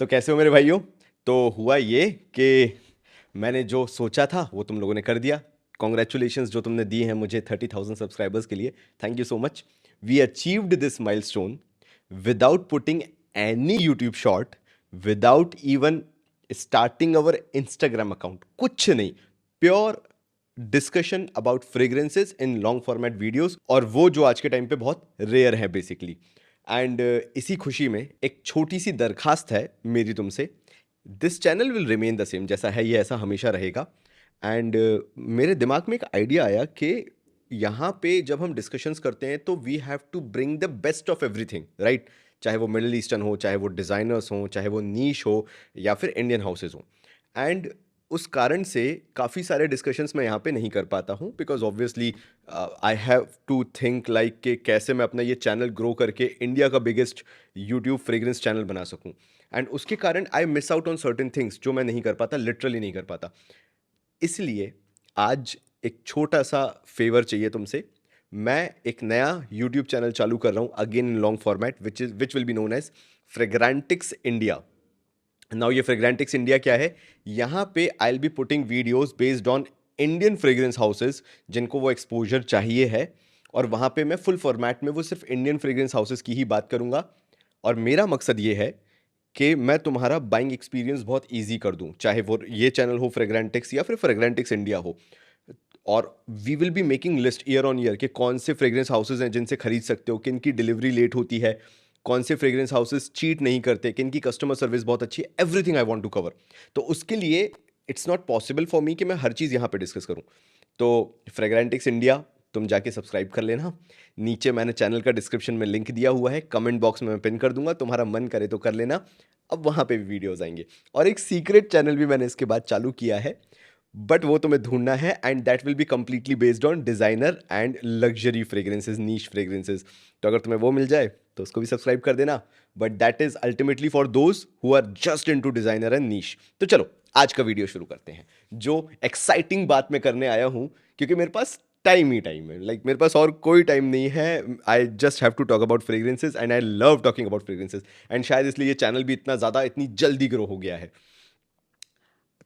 तो कैसे हो मेरे भाइयों। तो हुआ ये कि मैंने जो सोचा था वो तुम लोगों ने कर दिया। कॉन्ग्रेचुलेशंस जो तुमने दी है मुझे 30,000 सब्सक्राइबर्स के लिए। Thank you so much. We achieved this milestone without putting any YouTube short, without even starting our Instagram account, कुछ नहीं। Pure discussion about fragrances in long format videos, और वो जो आज के टाइम पे बहुत रेयर है बेसिकली। एंड इसी खुशी में एक छोटी सी दरखास्त है मेरी तुमसे। This channel will remain the same, जैसा है ये ऐसा हमेशा रहेगा। एंड मेरे दिमाग में एक आइडिया आया कि यहाँ पे जब हम डिस्कशंस करते हैं तो we have to bring the best of everything, right. चाहे वो मिडिल ईस्टर्न हो, चाहे वो डिज़ाइनर्स हो, चाहे वो नीश हो, या फिर इंडियन हाउसेज हो। एंड उस कारण से काफ़ी सारे डिस्कशंस मैं यहाँ पे नहीं कर पाता हूँ, because obviously I have to think like कि कैसे मैं अपना ये चैनल ग्रो करके इंडिया का बिगेस्ट यूट्यूब फ्रेग्रेंस चैनल बना सकूँ। एंड उसके कारण I miss out on certain things जो मैं नहीं कर पाता, लिटरली नहीं कर पाता। इसलिए आज एक छोटा सा फेवर चाहिए तुमसे। मैं एक नया यूट्यूब चैनल चालू कर रहा हूँ, again in long format, which will be known as Fragrantics India. Now ये फ्रेग्रेंटिक्स इंडिया क्या है? यहाँ पे I will be putting videos based on Indian fragrance houses जिनको वो एक्सपोजर चाहिए है, और वहाँ पे मैं फुल फॉर्मेट में वो सिर्फ इंडियन फ्रेग्रेंस हाउसेस की ही बात करूँगा। और मेरा मकसद ये है कि मैं तुम्हारा बाइंग एक्सपीरियंस बहुत ईजी कर दूं, चाहे वो ये चैनल हो फ्रेग्रेंटिक्स या फिर फ्रेग्रेंटिक्स इंडिया हो। और we will be making list year on year कि कौन से फ्रेग्रेंस हाउसेज हैं जिनसे खरीद सकते हो, किन की डिलीवरी लेट होती है, कौन से फ्रेग्रेंस हाउसेज चीट नहीं करते, किन की कस्टमर सर्विस बहुत अच्छी है। Everything I want to cover. तो उसके लिए it's not possible for me कि मैं हर चीज़ यहाँ पे डिस्कस करूँ। तो फ्रेग्रेंटिक्स इंडिया तुम जाके सब्सक्राइब कर लेना। नीचे मैंने चैनल का डिस्क्रिप्शन में लिंक दिया हुआ है, कमेंट बॉक्स में मैं पिन कर दूंगा, तुम्हारा मन करे तो कर लेना। अब वहाँ पे भी वीडियोस आएंगे। और एक सीक्रेट चैनल भी मैंने इसके बाद चालू किया है, बट वो तुम्हें ढूंढना है, and that will be completely based on designer and luxury fragrances, niche fragrances. तो अगर तुम्हें वो मिल जाए तो उसको भी सब्सक्राइब कर देना। But that is ultimately for those who are just into designer and niche. तो चलो आज का वीडियो शुरू करते हैं। जो एक्साइटिंग बात मैं करने आया हूं, क्योंकि मेरे पास टाइम ही टाइम है, लाइक मेरे पास और कोई टाइम नहीं है। I just have to talk about fragrances and I love talking about fragrances. And शायद इसलिए ये चैनल भी इतना ज़्यादा, इतनी जल्दी ग्रो हो गया है।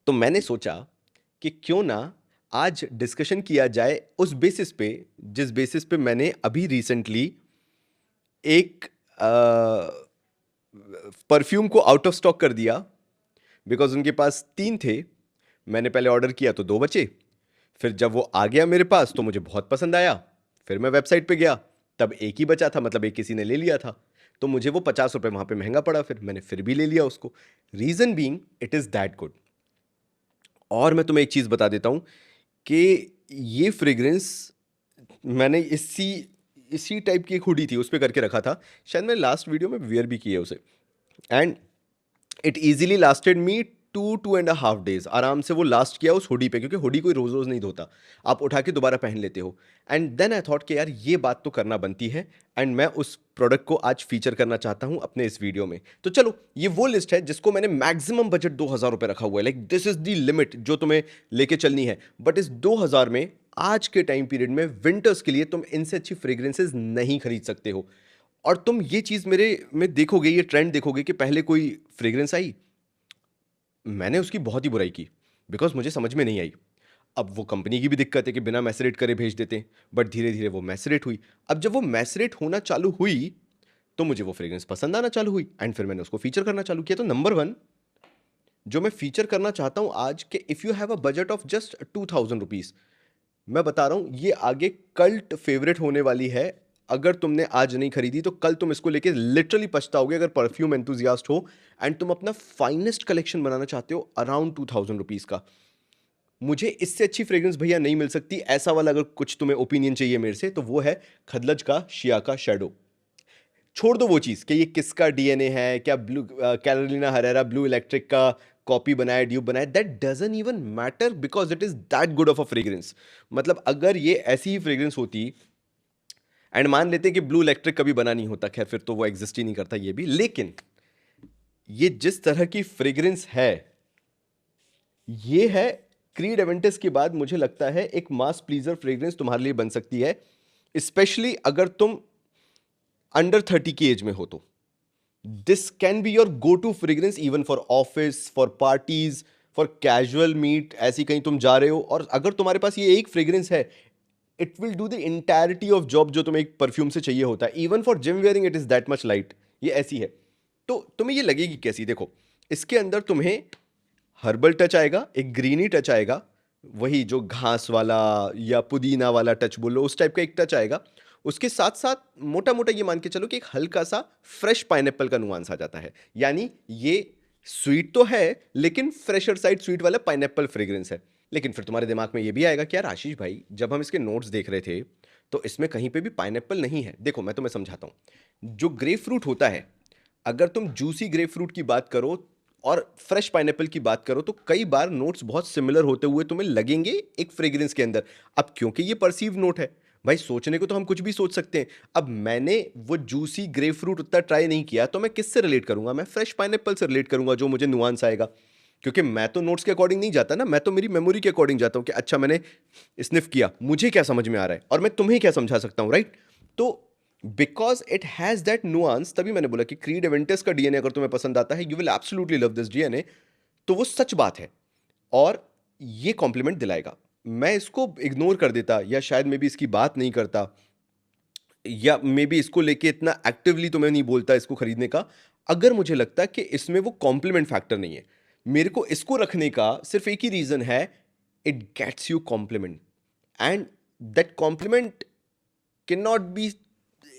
तो मैंने सोचा कि क्यों ना आज डिस्कशन किया जाए उस बेसिस पे, जिस बेसिस पे मैंने अभी रिसेंटली एक परफ्यूम को आउट ऑफ स्टॉक कर दिया, बिकॉज उनके पास 3 थे। मैंने पहले ऑर्डर किया तो 2 बचे। फिर जब वो आ गया मेरे पास तो मुझे बहुत पसंद आया। फिर मैं वेबसाइट पे गया, तब एक ही बचा था, मतलब एक किसी ने ले लिया था। तो मुझे वो 50 रुपये वहाँ पे महंगा पड़ा, फिर मैंने फिर भी ले लिया उसको। Reason being it is that good. और मैं तुम्हें एक चीज़ बता देता हूँ कि ये फ्रेग्रेंस मैंने इसी इसी टाइप की एक हुडी थी उस पे करके रखा था। शायद मैंने लास्ट वीडियो में वियर भी की है उसे। And it easily lasted me 2.5 days। आराम से वो लास्ट किया उस हुडी पे, क्योंकि हुडी कोई रोज रोज नहीं धोता, आप उठा के दोबारा पहन लेते हो। एंड देन आई थॉट कि यार ये बात तो करना बनती है, एंड मैं उस प्रोडक्ट को आज फीचर करना चाहता हूं अपने इस वीडियो में। तो चलो, ये वो लिस्ट है जिसको मैंने मैक्सिमम बजट 2,000 रुपये रखा हुआ है, like this is the limit जो तुम्हें लेके चलनी है। बट इस 2,000 में आज के टाइम पीरियड में विंटर्स के लिए तुम इनसे अच्छी फ्रेग्रेंसेज नहीं खरीद सकते हो। और तुम ये चीज़ मेरे में देखोगे, ये ट्रेंड देखोगे कि पहले कोई फ्रेग्रेंस आई, मैंने उसकी बहुत ही बुराई की, बिकॉज मुझे समझ में नहीं आई। अब वो कंपनी की भी दिक्कत है कि बिना मैसरेट करे भेज देते हैं, बट धीरे धीरे वो मैसरेट हुई। अब जब वो मैसरेट होना चालू हुई तो मुझे वो फ्रेग्रेंस पसंद आना चालू हुई, एंड फिर मैंने उसको फीचर करना चालू किया। तो नंबर 1 जो मैं फीचर करना चाहता हूं आज, कि if you have a budget of just 2,000 rupees, मैं बता रहा हूं ये आगे कल्ट फेवरेट होने वाली है। अगर तुमने आज नहीं खरीदी तो कल तुम इसको लेके लिटरली पछताओगे, अगर परफ्यूम एंथुजियास्ट हो एंड तुम अपना फाइनेस्ट कलेक्शन बनाना चाहते हो अराउंड 2,000 रुपीज़ का। मुझे इससे अच्छी फ्रेग्रेंस भैया नहीं मिल सकती। ऐसा वाला अगर कुछ तुम्हें ओपिनियन चाहिए मेरे से तो वो है खदलज का शिया का शेडो। छोड़ दो वो चीज़ कि ये किसका डीएनए है, क्या blue Carolina Herrera blue electric का कॉपी बनाया, ड्यूब बनाया, that doesn't even matter, because it is that good of a fragrance. मतलब अगर ये ऐसी ही फ्रेग्रेंस होती, एंड मान लेते हैं कि ब्लू इलेक्ट्रिक कभी बना नहीं होता, खैर फिर तो वो एग्जिस्ट ही नहीं करता ये भी, लेकिन ये जिस तरह की फ्रेग्रेंस है, ये है क्रीड एवेंटिस के बाद मुझे लगता है एक मास प्लीजर फ्रेग्रेंस तुम्हारे लिए बन सकती है, स्पेशली अगर तुम अंडर 30 की एज में हो तो। This can be your go to fragrance even for office, for parties, for casual meet, ऐसी कहीं तुम जा रहे हो और अगर तुम्हारे पास ये एक फ्रेग्रेंस है, it will do the entirety of job जो तुम्हें एक परफ्यूम से चाहिए होता है। Even for gym wearing it is that much light. ये ऐसी है। तो तुम्हें ये लगेगी कैसी, देखो इसके अंदर तुम्हें हर्बल टच आएगा, एक ग्रीनी टच आएगा, वही जो घास वाला या पुदीना वाला टच बोलो उस टाइप का एक टच आएगा। उसके साथ साथ मोटा मोटा ये मान के चलो कि एक हल्का सा फ्रेश पाइनएप्पल का नुआंस आ जाता है। यानी ये स्वीट तो है लेकिन फ्रेशर साइड स्वीट वाला पाइनएप्पल फ्रेग्रेंस है। लेकिन फिर तुम्हारे दिमाग में ये भी आएगा कि यार आशीष भाई, जब हम इसके नोट्स देख रहे थे तो इसमें कहीं पे भी पाइनएप्पल नहीं है। देखो मैं तुम्हें समझाता हूँ। जो ग्रेप फ्रूट होता है, अगर तुम जूसी ग्रेप फ्रूट की बात करो और फ्रेश पाइनएप्पल की बात करो तो कई बार नोट्स बहुत सिमिलर होते हुए तुम्हें लगेंगे एक फ्रेग्रेंस के अंदर। अब क्योंकि ये परसीव नोट है भाई, सोचने को तो हम कुछ भी सोच सकते हैं। अब मैंने वो जूसी ग्रेप फ्रूट उतना ट्राई नहीं किया तो मैं किससे रिलेट करूंगा? मैं फ्रेश पाइनएप्पल से रिलेट करूंगा जो मुझे नुआंस आएगा। क्योंकि मैं तो नोट्स के अकॉर्डिंग नहीं जाता ना, मैं तो मेरी मेमोरी के अकॉर्डिंग जाता हूं कि अच्छा मैंने स्निफ किया, मुझे क्या समझ में आ रहा है और मैं तुम्हें क्या समझा सकता हूं, राइट? तो because it has that nuance, तभी मैंने बोला कि क्रीड एवेंटस का डीएनए अगर तुम्हें पसंद आता है, you will absolutely love this DNA. तो वो सच बात है और ये कॉम्प्लीमेंट दिलाएगा। मैं इसको इग्नोर कर देता या शायद मे भी इसकी बात नहीं करता या मे बी इसको लेके इतना एक्टिवली तो मैं नहीं बोलता इसको खरीदने का, अगर मुझे लगता कि इसमें वो कॉम्प्लीमेंट फैक्टर नहीं है। मेरे को इसको रखने का सिर्फ एक ही रीजन है, it gets you compliment and that compliment can not be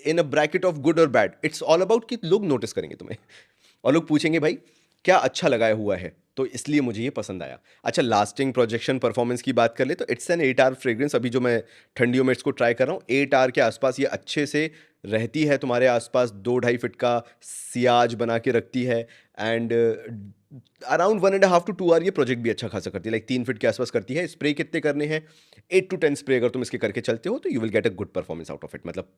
in a bracket of good और बैड। इट्स ऑल अबाउट कि लोग नोटिस करेंगे तुम्हें और लोग पूछेंगे भाई क्या अच्छा लगाया हुआ है, तो इसलिए मुझे ये पसंद आया। अच्छा, लास्टिंग प्रोजेक्शन परफॉर्मेंस की बात कर ले तो इट्स एन 8 आवर फ्रेग्रेंस। अभी जो मैं ठंडियों में इसको ट्राई कर रहा हूँ, 8 आवर के आसपास ये अच्छे से रहती है तुम्हारे आसपास, 2-2.5 फीट का सियाज बना के रखती है एंड अराउंड 1.5 to 2 आवर ये प्रोजेक्ट भी अच्छा खासा करती है, लाइक 3 फीट के आसपास करती है। स्प्रे कितने करने हैं? 8 to 10 स्प्रे अगर तुम इसके करके चलते हो तो you will get a good performance out of it, मतलब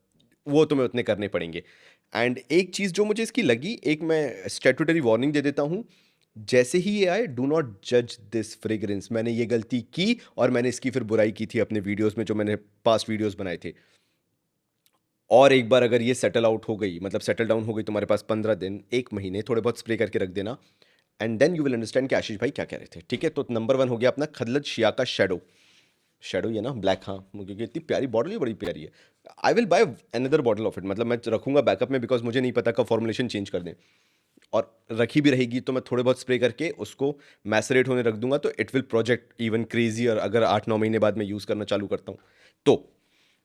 वो तुम्हें उतने करने पड़ेंगे। एंड एक चीज़ जो मुझे इसकी लगी, एक मैं स्टैट्यूटरी वार्निंग दे देता हूँ, जैसे ही ये आए डू नॉट जज दिस फ्रेग्रेंस। मैंने ये गलती की और मैंने इसकी फिर बुराई की थी अपने वीडियोस में जो मैंने पास्ट वीडियोस बनाए थे। और एक बार अगर ये सेटल आउट हो गई, मतलब सेटल डाउन हो गई तुम्हारे पास 15 दिन 1 महीने, थोड़े बहुत स्प्रे करके रख देना and then you will understand कि आशीष भाई क्या कह रहे थे। ठीक है, तो नंबर 1 हो गया अपना खदलत शिया का शेडो। शेडो ये ना ब्लैक, हाँ, क्योंकि इतनी प्यारी बॉटल, ये बड़ी प्यारी है। I will by another bottle of it, मतलब मैं रखूंगा बैकअप में, बिकॉज मुझे नहीं पता कब फॉर्मुलेशन चेंज कर दें और रखी भी रहेगी तो मैं थोड़े बहुत स्प्रे करके उसको मैसरेट होने रख दूंगा तो it will project even crazy. और अगर 8-9 महीने बाद मैं यूज़ करना चालू करता हूँ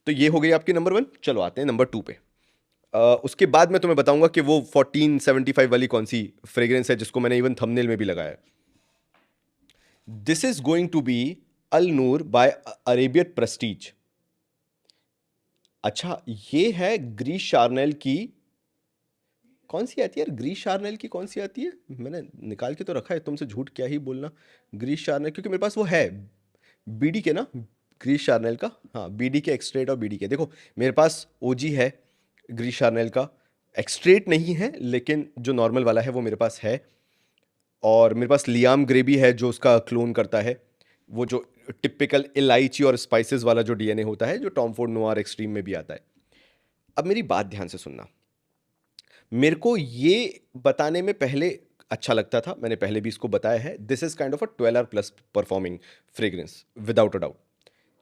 तो ये हो गई आपकी नंबर 1। चलो आते हैं नंबर 2 पे। उसके बाद मैं तुम्हें बताऊंगा कि वो 1475 वाली कौन सी फ्रेग्रेंस है जिसको मैंने इवन थंबनेल में भी लगाया है। This is going to be Al Noor by Arabian Prestige. अच्छा, ये है ग्रीश शार्नेल की, कौन सी आती है यार, ग्रीश शार्नेल की कौन सी आती है? मैंने निकाल के तो रखा है, तुमसे झूठ क्या ही बोलना। ग्रीश शार्नेल, क्योंकि मेरे पास वो है बीडी के ना, ग्रीश शार्नेल का, हाँ बीडी के एक्सट्रेट और बीडी के। देखो मेरे पास ओजी है ग्रीश शार्नेल का, एक्सट्रेट नहीं है लेकिन जो नॉर्मल वाला है वो मेरे पास है। और मेरे पास लियाम ग्रे भी है जो उसका क्लोन करता है, वो जो टिपिकल इलायची और स्पाइसेस वाला जो डीएनए होता है जो टॉम फोर्ड नोआर एक्सट्रीम में भी आता है। अब मेरी बात ध्यान से सुनना, मेरे को ये बताने में पहले अच्छा लगता था, मैंने पहले भी इसको बताया है, this is kind of a 12 hour plus performing fragrance without a doubt.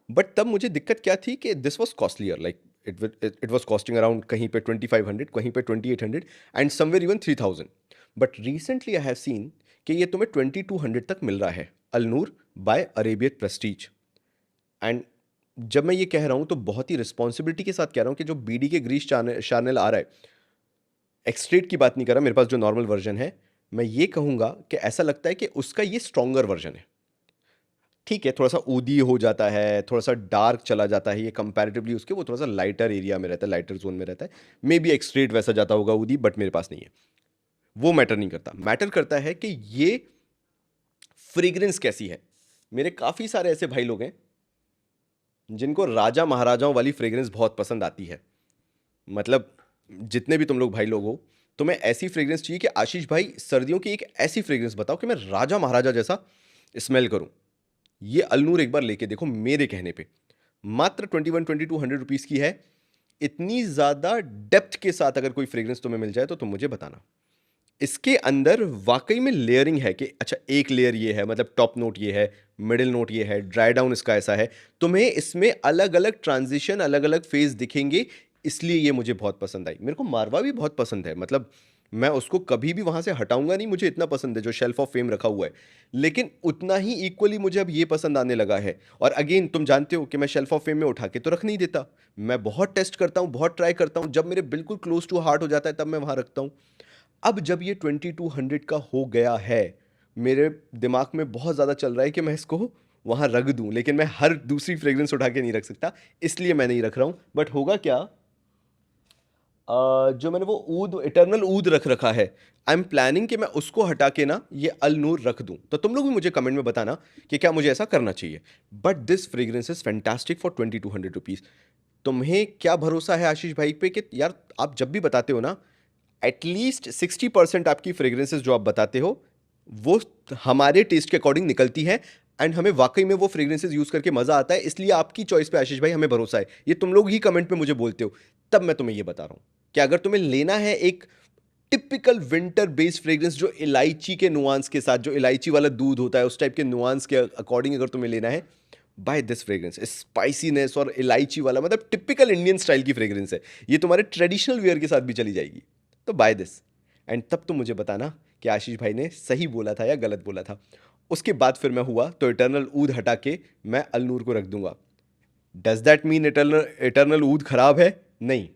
But तब मुझे दिक्कत क्या थी कि this was costlier, like it was costing around कहीं पे 2500, कहीं पे 2800 and somewhere even 3000। But recently I have seen कि ये तुम्हें 2200 तक मिल रहा है, Alnoor by Arabian Prestige. And जब मैं ये कह रहा हूँ तो बहुत ही रिस्पॉन्सिबिलिटी के साथ कह रहा हूँ कि जो बीडी के ग्रीस शार्नेल आ रहा है, एक्सट्रेट की बात नहीं कर रहा, मेरे पास जो नॉर्मल वर्जन है, मैं ये कहूँगा कि ऐसा लगता है कि उसका ये स्ट्रॉन्गर वर्जन है। ठीक है, थोड़ा सा ऊदी हो जाता है, थोड़ा सा डार्क चला जाता है ये कंपैरेटिवली उसके, वो थोड़ा सा लाइटर एरिया में रहता है, लाइटर जोन में रहता है। मे बी एक्सट्रेट वैसा जाता होगा ऊदी, बट मेरे पास नहीं है। वो मैटर नहीं करता, मैटर करता है कि ये फ्रेग्रेंस कैसी है। मेरे काफ़ी सारे ऐसे भाई लोग हैं जिनको राजा महाराजाओं वाली फ्रेग्रेंस बहुत पसंद आती है। मतलब जितने भी तुम लोग भाई लोग हो, तुम्हें ऐसी फ्रेग्रेंस चाहिए कि आशीष भाई सर्दियों की एक ऐसी फ्रेग्रेंस बताओ कि मैं राजा महाराजा जैसा स्मेल करूं। ये अलनूर एक बार लेके देखो, मेरे कहने पे मात्र 21-2200 रुपीज़ की है। इतनी ज़्यादा डेप्थ के साथ अगर कोई फ्रेग्रेंस तुम्हें मिल जाए तो तुम मुझे बताना। इसके अंदर वाकई में लेयरिंग है कि अच्छा एक लेयर ये है, मतलब टॉप नोट ये है, मिडिल नोट ये है, ड्राई डाउन इसका ऐसा है, तुम्हें इसमें अलग अलग ट्रांजिशन, अलग अलग फेज दिखेंगे। इसलिए ये मुझे बहुत पसंद आई। मेरे को मारवा भी बहुत पसंद है, मतलब मैं उसको कभी भी वहां से हटाऊंगा नहीं, मुझे इतना पसंद है जो शेल्फ ऑफ फेम रखा हुआ है। लेकिन उतना ही इक्वली मुझे अब ये पसंद आने लगा है। और अगेन तुम जानते हो कि मैं शेल्फ ऑफ फेम में उठा के तो रख नहीं देता, मैं बहुत टेस्ट करता हूँ, बहुत ट्राई करता हूँ, जब मेरे बिल्कुल क्लोज टू हार्ट हो जाता है तब मैं वहां रखता हूँ। अब जब ये 2200 का हो गया है, मेरे दिमाग में बहुत ज़्यादा चल रहा है कि मैं इसको वहाँ रख दूं, लेकिन मैं हर दूसरी फ्रेग्रेंस उठा के नहीं रख सकता, इसलिए मैं नहीं रख रहा हूँ। बट होगा क्या, जो मैंने वो ऊद, इटर्नल ऊद रख रखा है, आई एम प्लानिंग कि मैं उसको हटा के ना ये अल नूर रख दूं। तो तुम लोग भी मुझे कमेंट में बताना कि क्या मुझे ऐसा करना चाहिए। But this fragrance is fantastic for 2200 rupees. तुम्हें क्या भरोसा है आशीष भाई पे कि यार आप जब भी बताते हो ना, एटलीस्ट 60% आपकी फ्रेग्रेंसेस जो आप बताते हो वो हमारे टेस्ट के अकॉर्डिंग निकलती है। एंड हमें वाकई में वो फ्रेग्रेंसेस यूज करके मजा आता है, इसलिए आपकी चॉइस पे आशीष भाई हमें भरोसा है। ये तुम लोग ही कमेंट पे मुझे बोलते हो, तब मैं तुम्हें ये बता रहा हूं कि अगर तुम्हें लेना है एक टिपिकल विंटर बेस्ड फ्रेग्रेंस जो इलायची के नुआंस के साथ, जो इलायची वाला दूध होता है उस टाइप के नुआंस के अकॉर्डिंग अगर तुम्हें लेना है, बाय दिस फ्रेग्रेंस। स्पाइसीनेस और इलायची वाला, मतलब टिपिकल इंडियन स्टाइल की फ्रेग्रेंस है ये, तुम्हारे ट्रेडिशनल वेयर के साथ भी चली जाएगी। तो बाय दिस, एंड तब तुम मुझे बताना कि आशीष भाई ने सही बोला था या गलत बोला था। उसके बाद फिर मैं हुआ तो इटर्नल ऊद हटा के मैं अलनूर को रख दूंगा। Does that mean eternal eternal oud खराब है? नहीं,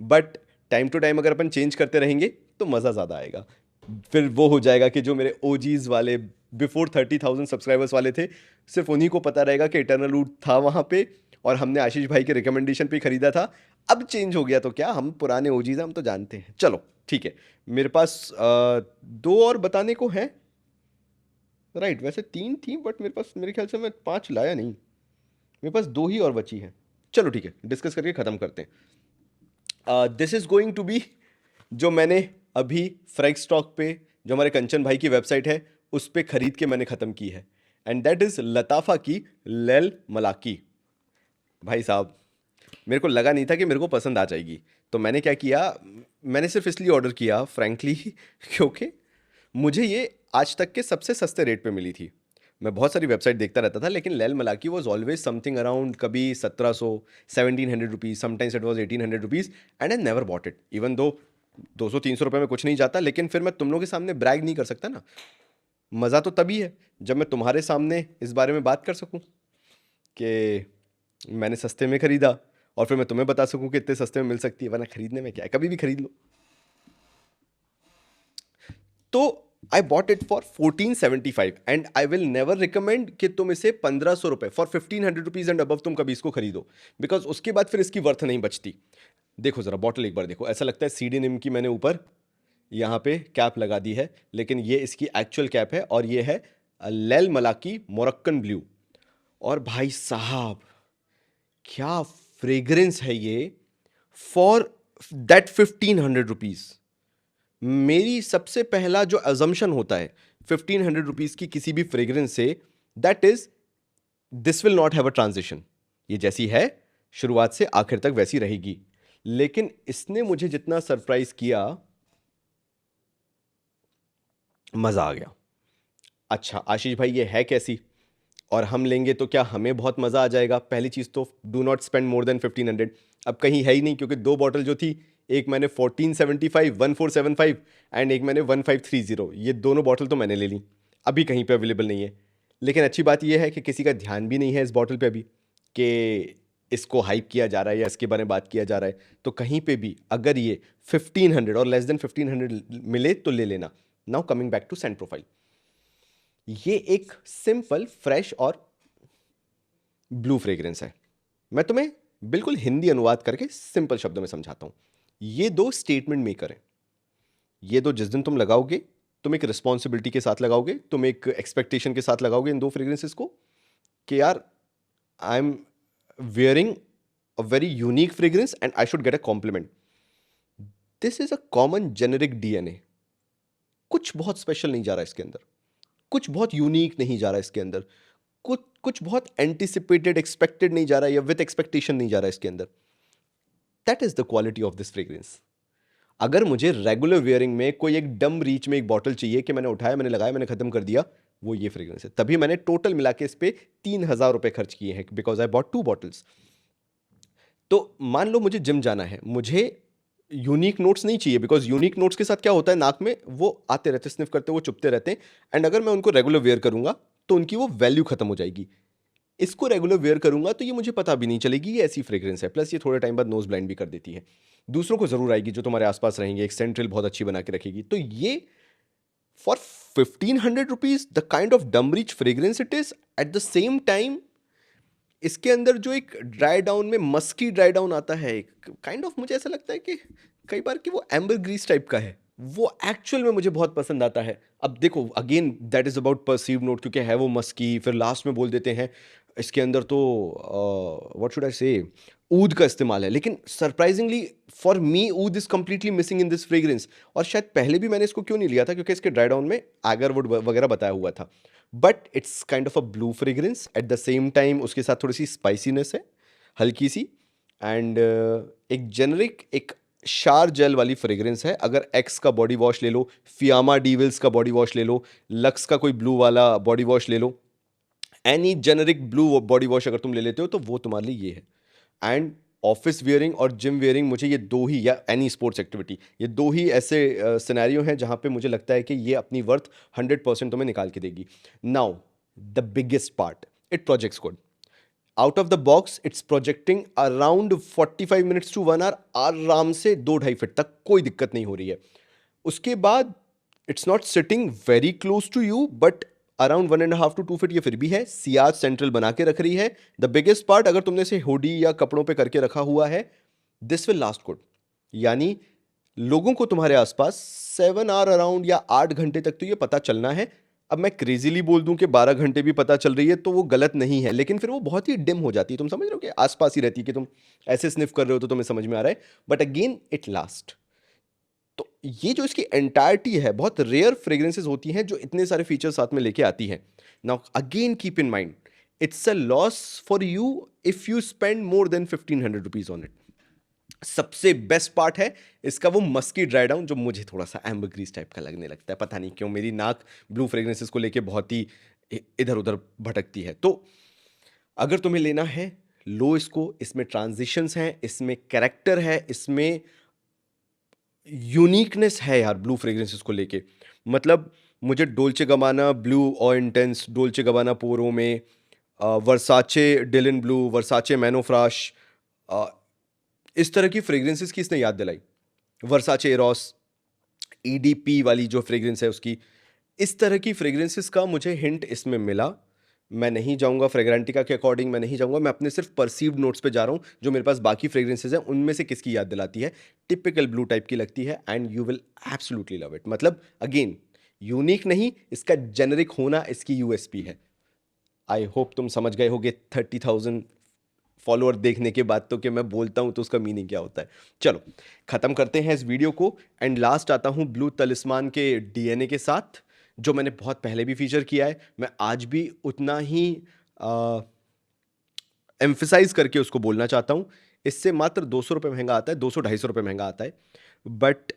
बट टाइम टू टाइम अगर अपन चेंज करते रहेंगे तो मज़ा ज़्यादा आएगा। फिर वो हो जाएगा कि जो मेरे ओजीज वाले बिफोर 30,000 सब्सक्राइबर्स वाले थे, सिर्फ उन्हीं को पता रहेगा कि इटर्नल रूट था वहाँ पे और हमने आशीष भाई के रिकमेंडेशन पे खरीदा था। अब चेंज हो गया तो क्या, हम पुराने ओजीज हम तो जानते हैं। चलो ठीक है, मेरे पास दो और बताने को हैं। राइट, वैसे तीन थी बट मेरे पास, मेरे ख्याल से मैं पांच लाया नहीं, मेरे पास दो ही और बची हैं। चलो ठीक है, डिस्कस करके ख़त्म करते हैं। This is going to be, जो मैंने अभी फ्रैग स्टॉक पे, जो हमारे कंचन भाई की वेबसाइट है उस पे खरीद के मैंने ख़त्म की है, एंड दैट इज़ लताफ़ा की लेल मलाकी। भाई साहब, मेरे को लगा नहीं था कि मेरे को पसंद आ जाएगी, तो मैंने क्या किया, मैंने सिर्फ इसलिए ऑर्डर किया फ्रैंकली क्योंकि मुझे ये आज तक के सबसे सस्ते रेट पे मिली थी। मैं बहुत सारी वेबसाइट देखता रहता था, लेकिन लेल Malachi was always something around, कभी 1700, 1700 rupees, sometimes it was 1800 rupees, and I never bought it. Even though 200-300 रुपये में कुछ नहीं जाता, लेकिन फिर मैं तुम लोगों के सामने ब्रैग नहीं कर सकता ना। मज़ा तो तभी है जब मैं तुम्हारे सामने इस बारे में बात कर सकूं कि मैंने सस्ते में खरीदा, और फिर मैं तुम्हें बता सकूं कि इतने सस्ते में मिल सकती है, वरना खरीदने में क्या है, कभी भी खरीद लो। तो I bought it for 1475 and I will never recommend कि तुम इसे 1500 रुपये, फॉर 1500 रुपीज एंड अबव तुम कभी इसको खरीदो, बिकॉज उसके बाद फिर इसकी वर्थ नहीं बचती। देखो जरा बॉटल एक बार देखो, ऐसा लगता है सीडी निम की मैंने ऊपर यहाँ पे कैप लगा दी है, लेकिन ये इसकी एक्चुअल कैप है, और ये है लेल मलाकी मोरक्कन ब्लू। और भाई साहब क्या फ्रेग्रेंस है ये फॉर दैट 1500 रुपीज। मेरी सबसे पहला जो अजम्पशन होता है 1500 रुपीज की किसी भी फ्रेग्रेंस से, that is this will not have a transition. ये जैसी है शुरुआत से आखिर तक वैसी रहेगी। लेकिन इसने मुझे जितना सरप्राइज किया, मजा आ गया। अच्छा आशीष भाई ये है कैसी, और हम लेंगे तो क्या हमें बहुत मजा आ जाएगा? पहली चीज तो do not spend more than 1500। अब कहीं है ही नहीं, क्योंकि दो बॉटल जो थी, एक मैंने 1475 1475 एंड एक मैंने 1530, ये दोनों बॉटल तो मैंने ले ली, अभी कहीं पे अवेलेबल नहीं है। लेकिन अच्छी बात यह है कि किसी का ध्यान भी नहीं है इस बॉटल पे अभी कि इसको हाइप किया जा रहा है या इसके बारे में बात किया जा रहा है। तो कहीं पे भी अगर ये 1500 और लेस देन 1500 मिले तो ले लेना। Now coming back to scent profile, ये एक सिंपल फ्रेश और ब्लू फ्रेग्रेंस है। मैं तुम्हें बिल्कुल हिंदी अनुवाद करके सिंपल शब्दों में समझाता हूं। ये दो स्टेटमेंट मेकर हैं। ये दो जिस दिन तुम लगाओगे, तुम एक रिस्पॉन्सिबिलिटी के साथ लगाओगे, तुम एक एक्सपेक्टेशन के साथ लगाओगे इन दो फ्रेग्रेंसेस को कि यार I am wearing a very unique fragrance and I should get a compliment. This is a common generic DNA. कुछ बहुत स्पेशल नहीं जा रहा इसके अंदर, कुछ बहुत यूनिक नहीं जा रहा इसके अंदर, कुछ कुछ बहुत एंटिसिपेटेड एक्सपेक्टेड नहीं जा रहा, या विद एक्सपेक्टेशन नहीं जा रहा इसके अंदर। That is the quality of this fragrance. अगर मुझे रेगुलर वेयरिंग में कोई एक डम रीच में एक बॉटल चाहिए कि मैंने उठाया, मैंने लगाया, मैंने खत्म कर दिया, वो ये फ्रेग्रेंस है। तभी मैंने टोटल मिला के इस पे 3,000 रुपए खर्च किए हैं, बिकॉज आई बॉट 2 बॉटल्स। तो मान लो मुझे जिम जाना है, मुझे यूनिक नोट्स नहीं चाहिए, बिकॉज यूनिक नोट्स के साथ क्या होता है, नाक में वो आते रहते, स्निफ करते, वो चुपते रहते हैं, एंड अगर मैं उनको रेगुलर वेयर करूंगा तो उनकी वो वैल्यू खत्म हो जाएगी। इसको रेगुलर वेयर करूंगा तो ये मुझे पता भी नहीं चलेगी ये ऐसी फ्रेग्रेंस है, प्लस ये थोड़े टाइम बाद नोज ब्लाइंड भी कर देती है। दूसरों को जरूर आएगी जो तुम्हारे आसपास रहेंगे, एक सेंट्रल बहुत अच्छी बना के रखेगी। तो ये for 1,500 rupees the kind of damn rich fragrance it is, at the same time इसके अंदर जो एक ड्राई डाउन में मस्की ड्राई डाउन आता है, एक काइंड ऑफ, मुझे ऐसा लगता है कि कई बार कि वो एम्बर ग्रीस टाइप का है, वो एक्चुअल में मुझे बहुत पसंद आता है। अब देखो again that is about perceive note, क्योंकि है वो मस्की, फिर लास्ट में बोल देते हैं इसके अंदर तो व्हाट शुड आई से, ऊद का इस्तेमाल है, लेकिन surprisingly for me oud is completely missing in this fragrance. और शायद पहले भी मैंने इसको क्यों नहीं लिया था, क्योंकि इसके ड्राई डाउन में एगरवुड वगैरह बताया हुआ था। But it's kind of a blue fragrance, eight the same time उसके साथ थोड़ी सी स्पाइसीनेस है हल्की सी, एंड एक जेनरिक एक शार जेल वाली फ्रेग्रेंस है। अगर एक्स का बॉडी वॉश ले लो, फियामा डीविल्स का बॉडी वॉश ले लो, लक्स का कोई ब्लू वाला बॉडी वॉश ले लो, any generic blue body wash अगर तुम ले लेते हो तो वो तुम्हारे लिए ये है। एंड ऑफिस वेयरिंग और जिम वेयरिंग, मुझे ये दो ही, या एनी स्पोर्ट्स एक्टिविटी, ये दो ही ऐसे सिनेरियो हैं जहाँ पे मुझे लगता है कि ये अपनी वर्थ 100% तुम्हें निकाल के देगी। Now the biggest part, it projects good out of the box, it's projecting around 45 minutes to 1 hour, आराम से 2-2.5 फीट तक, कोई दिक्कत नहीं हो रही है। उसके बाद it's not sitting very close to you, but around 1.5 to 2 feet ये फिर भी है, सियाज सेंट्रल बना के रख रही है। द बिगेस्ट पार्ट, अगर तुमने इसे हुडी या कपड़ों पे करके रखा हुआ है, दिस विल लास्ट गुड, यानी लोगों को तुम्हारे आसपास 7 आवर अराउंड या 8 घंटे तक तो ये पता चलना है। अब मैं क्रेजीली बोल दूं कि 12 घंटे भी पता चल रही है तो वो गलत नहीं है, लेकिन फिर वो बहुत ही डिम हो जाती है, तुम समझ रहे हो कि आसपास ही रहती है, कि तुम ऐसे स्निफ कर रहे हो तो तुम्हें समझ में आ रहा है, बट अगेन इट लास्ट। तो ये जो इसकी एंटायरिटी है, बहुत रेयर फ्रेग्रेंसेस होती हैं जो इतने सारे फीचर्स साथ में लेके आती हैं। Now again keep in mind, it's a loss for you if you spend more than 1,500 rupees on it. सबसे बेस्ट पार्ट है इसका वो मस्की ड्राई डाउन, जो मुझे थोड़ा सा एम्बरग्रीस टाइप का लगने लगता है, पता नहीं क्यों मेरी नाक ब्लू फ्रेग्रेंसेस को लेके बहुत ही इधर उधर भटकती है। तो अगर तुम्हें लेना है, लो इसको, इसमें ट्रांजिशंस हैं, इसमें कैरेक्टर है, इसमें यूनिकनेस है यार ब्लू फ्रेग्रेंसेस को लेके। मतलब मुझे डोल्चे गबाना ब्लू और इंटेंस, डोल्चे गबाना पोरो में, वर्साचे डिलन ब्लू, वर्साचे मैनोफ्राश, इस तरह की फ्रेग्रेंसेस की इसने याद दिलाई। वर्साचे एरोस, ईडीपी वाली जो फ्रेग्रेंस है उसकी, इस तरह की फ्रेग्रेंसेस का मुझे हिंट इसमें मिला। मैं नहीं जाऊंगा फ्रेग्रेंटिका के अकॉर्डिंग, मैं नहीं जाऊंगा, मैं अपने सिर्फ परसीव्ड नोट्स पे जा रहा हूं, जो मेरे पास बाकी फ्रेग्रेंसेस हैं उनमें से किसकी याद दिलाती है, टिपिकल ब्लू टाइप की लगती है, and you will absolutely love it. मतलब अगेन यूनिक नहीं, इसका जेनरिक होना इसकी यूएसपी है। आई होप तुम समझ गए होगे 30,000 फॉलोअर देखने के बाद तो, कि मैं बोलता हूं तो उसका मीनिंग क्या होता है। चलो खत्म करते हैं इस वीडियो को, एंड लास्ट आता हूं ब्लू तलिस्मान के डीएनए के साथ, जो मैंने बहुत पहले भी फीचर किया है। मैं आज भी उतना ही एम्फिसाइज करके उसको बोलना चाहता हूं। इससे मात्र 200 रुपये महंगा आता है, 200-250 रुपये महंगा आता है, but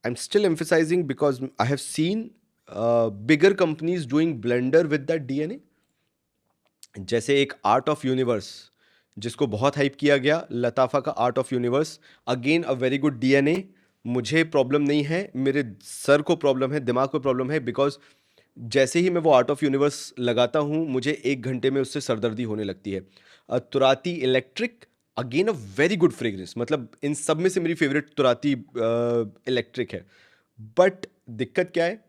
I am still emphasising because I have scene bigger companies doing blender with that DNA. जैसे एक आर्ट ऑफ यूनिवर्स जिसको बहुत हाइप किया गया, लताफा का art of universe, again a very good DNA. मुझे प्रॉब्लम नहीं है, मेरे सर को प्रॉब्लम है, दिमाग को प्रॉब्लम है, बिकॉज जैसे ही मैं वो आर्ट ऑफ यूनिवर्स लगाता हूँ मुझे 1 घंटे में उससे सरदर्दी होने लगती है। तुराती electric, again a very good fragrance, मतलब इन सब में से मेरी फेवरेट तुराती इलेक्ट्रिक है। बट दिक्कत क्या है,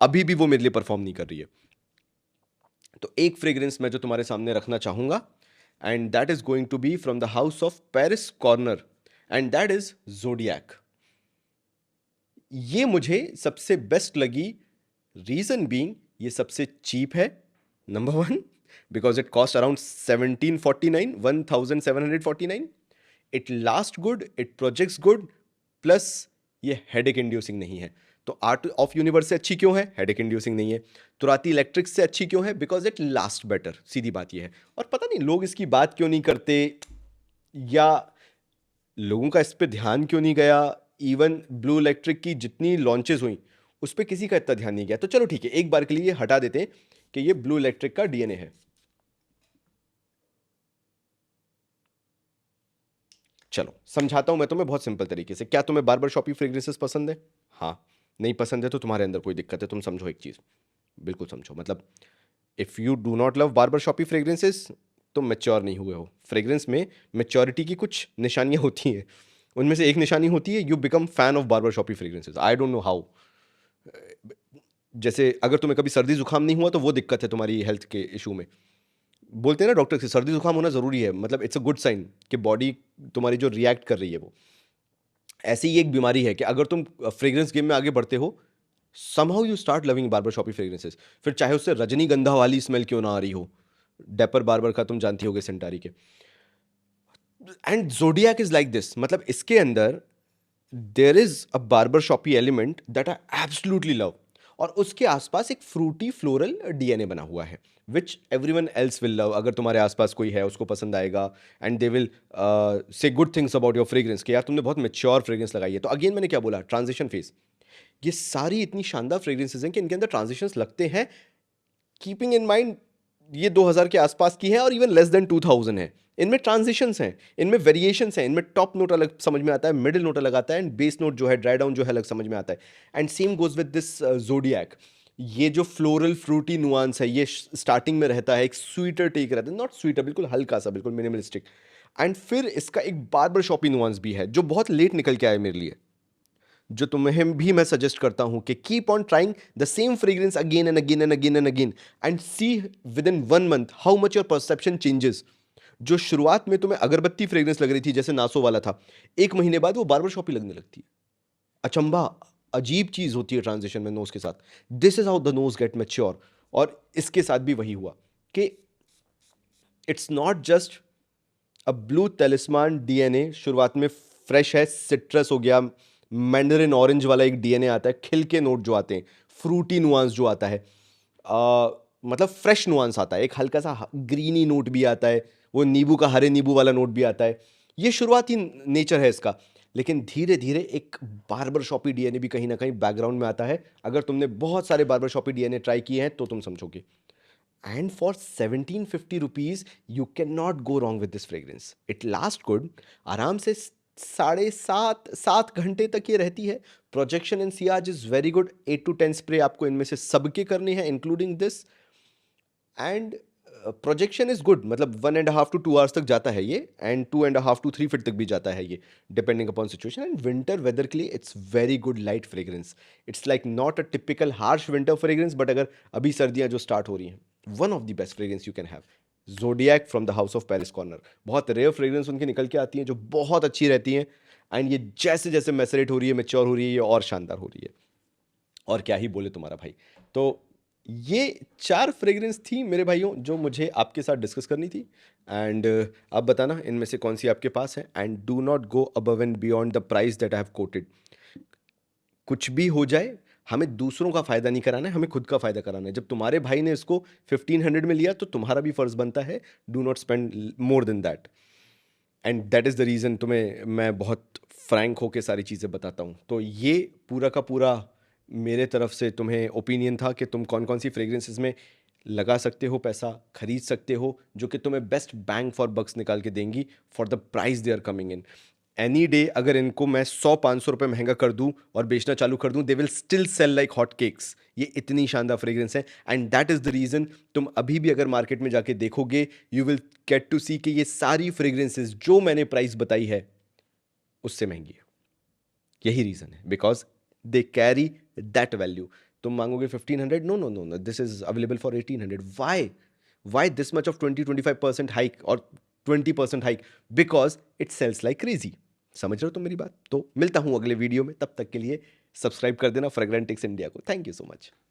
अभी भी वो मेरे लिए परफॉर्म नहीं कर रही है। तो एक फ्रेग्रेंस मैं जो तुम्हारे सामने रखना चाहूंगा, and that is going to be from the house of Paris Corner, and that is Zodiac. ये मुझे सबसे बेस्ट लगी, रीजन बीइंग ये सबसे चीप है, number 1, because it cost around 1749, it last good, it projects good, plus ये headache inducing नहीं है। तो आर्ट ऑफ यूनिवर्स से अच्छी क्यों है, हेडेक इंड्यूसिंग नहीं है। तुराती इलेक्ट्रिक से अच्छी क्यों है, बिकॉज इट लास्ट बेटर, सीधी बात ये है। और पता नहीं लोग इसकी बात क्यों नहीं करते, या लोगों का इस पे ध्यान क्यों नहीं गया, इवन ब्लू इलेक्ट्रिक की जितनी लॉन्चेस हुई उस पर किसी का इतना ध्यान नहीं गया। तो चलो ठीक है, एक बार के लिए हटा देते हैं कि ये ब्लू इलेक्ट्रिक का डीएनए है। चलो समझाता हूं मैं तुम्हें बहुत सिंपल तरीके से। क्या तुम्हें बार्बर शॉपी फ्रेग्रेंसेस पसंद है? हाँ। नहीं पसंद है तो तुम्हारे अंदर कोई दिक्कत है। तुम समझो एक चीज, बिल्कुल समझो। मतलब if you do not love barber shoppy fragrances, तुम मेच्योर नहीं हुए हो। फ्रेग्रेंस में मेच्योरिटी की कुछ निशानियां होती हैं। उनमें से एक निशानी होती है you become fan of barber shoppy fragrances. I don't know how. जैसे अगर तुम्हें कभी सर्दी जुकाम नहीं हुआ तो वो दिक्कत है तुम्हारी हेल्थ के इशू में। बोलते हैं ना डॉक्टर से सर्दी जुकाम होना जरूरी है, मतलब इट्स अ गुड साइन कि बॉडी तुम्हारी जो रिएक्ट कर रही है वो। ऐसी ही एक बीमारी है कि अगर तुम फ्रेग्रेंस गेम में आगे बढ़ते हो, somehow you start loving barber shoppy fragrances. फिर चाहे उससे रजनीगंधा वाली स्मेल क्यों ना आ रही हो, डेपर बार्बर का तुम जानती होगे, सेंटारी के। And Zodiac is like this, मतलब इसके अंदर there is a barber shoppy element that I absolutely love. और उसके आसपास एक फ्रूटी फ्लोरल डीएनए बना हुआ है विच एवरीवन एल्स विल लव। अगर तुम्हारे आसपास कोई है उसको पसंद आएगा, and they will say good things about your fragrance कि यार तुमने बहुत मेच्योर फ्रेग्रेंस लगाई है। तो अगेन मैंने क्या बोला, ट्रांजिशन फेज। ये सारी इतनी शानदार फ्रेग्रेंसेज हैं कि इनके अंदर ट्रांजिशंस लगते हैं। कीपिंग इन माइंड ये 2000 के आसपास की है और इवन लेस देन 2000 है। इनमें ट्रांजिशंस हैं, इनमें वेरिएशंस हैं, इनमें टॉप नोट अलग समझ में आता है, मिडिल नोट अलग आता है, एंड बेस नोट जो है, ड्राई डाउन जो है, अलग समझ में आता है। And same goes with this zodiac. ये जो फ्लोरल फ्रूटी नुआंस है ये स्टार्टिंग में रहता है, एक स्वीटर टेक रहता है, नॉट स्वीटर, बिल्कुल हल्का सा, बिल्कुल मिनिमलिस्टिक। एंड फिर इसका एक बार्बर शॉपी नुआंस भी है जो बहुत लेट निकल के आया मेरे लिए, जो तुम्हें भी मैं सजेस्ट करता हूं कि keep on trying the same fragrance again and again and again and again, and see within 1 month how much your perception changes. जो शुरुआत में तुम्हें अगरबत्ती फ्रेग्रेंस लग रही थी, जैसे नासो वाला था, 1 महीने बाद वो बार्बर शॉपी लगने लगती है। अचंबा, अजीब चीज होती है ट्रांजिशन में नोज के साथ। This is how the nose get mature. और इसके साथ भी वही हुआ कि इट्स नॉट जस्ट अब ब्लू टेलिस्मान डीएनए शुरुआत में फ्रेश है, सिट्रस हो गया, मैंडरिन ऑरेंज वाला एक डीएनए आता है, खिल के नोट जो आते हैं, फ्रूटी नुआंस जो आता है, मतलब फ्रेश नुआंस आता है, एक हल्का सा ग्रीनी नोट भी आता है, वो नींबू का हरे नींबू वाला नोट भी आता है। ये शुरुआती नेचर है इसका। लेकिन धीरे धीरे एक बार्बर शॉपी डीएनए भी कहीं ना कहीं बैकग्राउंड में आता है। अगर तुमने बहुत सारे बार्बर शॉपी डीएनए ट्राई किए हैं तो तुम समझोगे। And for 1750 rupees, you cannot go wrong with this fragrance. It lasts good. आराम से 7.5 घंटे तक ये रहती है। Projection and Ciaz is very good. 8 to 10 spray आपको इनमें से सबके करने हैं, including this. And projection is good, मतलब 1.5 to 2 hours तक जाता है ये, एंड 2.5 to 3 feet तक भी जाता है ये, depending upon situation. And winter weather के लिए it's very good light fragrance. It's like not a typical harsh winter fragrance, but अगर अभी सर्दियां जो स्टार्ट हो रही हैं, one of the best fragrance you can have. Zodiac from the house of Palace Corner. बहुत रेयर फ्रेग्रेंस उनके निकल के आती हैं जो बहुत अच्छी रहती हैं, एंड ये जैसे जैसे मैसरेट हो रही है, मैच्योर हो रही है, ये और शानदार हो रही है। और क्या ही बोले तुम्हारा भाई। तो ये 4 फ्रेग्रेंस थी मेरे भाइयों जो मुझे आपके साथ डिस्कस करनी थी। एंड आप बताना इनमें से कौन सी आपके पास है। And do not go above and beyond the price that I have coated. कुछ भी हो जाए, हमें दूसरों का फायदा नहीं कराना है, हमें खुद का फायदा कराना है। जब तुम्हारे भाई ने इसको 1500 में लिया तो तुम्हारा भी फर्ज बनता है, do not spend more than that. And that is the reason तुम्हें मैं बहुत फ्रैंक होके सारी चीज़ें बताता हूँ। तो ये पूरा का पूरा मेरे तरफ से तुम्हें ओपिनियन था कि तुम कौन कौन सी फ्रेग्रेंसेस में लगा सकते हो पैसा, खरीद सकते हो, जो कि तुम्हें बेस्ट बैंग फॉर बक्स निकाल के देंगी for the price they are coming in. Any day अगर इनको मैं 100-500 रुपये महंगा कर दूं और बेचना चालू कर दूं, they will still sell like hot cakes. ये इतनी शानदार फ्रेग्रेंस है, and that is the reason तुम अभी भी अगर मार्केट में जाके देखोगे, you will get to see कि ये सारी फ्रेग्रेंसेस जो मैंने प्राइस बताई है उससे महंगी है। यही रीज़न है, because they carry that value. तुम मांगोगे 1500, no no no no, this is available for 1800। Why this much of 20-25% hike और 20% hike? Because it sells like crazy. समझ रहे हो तुम मेरी बात? तो मिलता हूं अगले वीडियो में, तब तक के लिए सब्सक्राइब कर देना फ्रेग्रेंटिक्स इंडिया को। Thank you so much.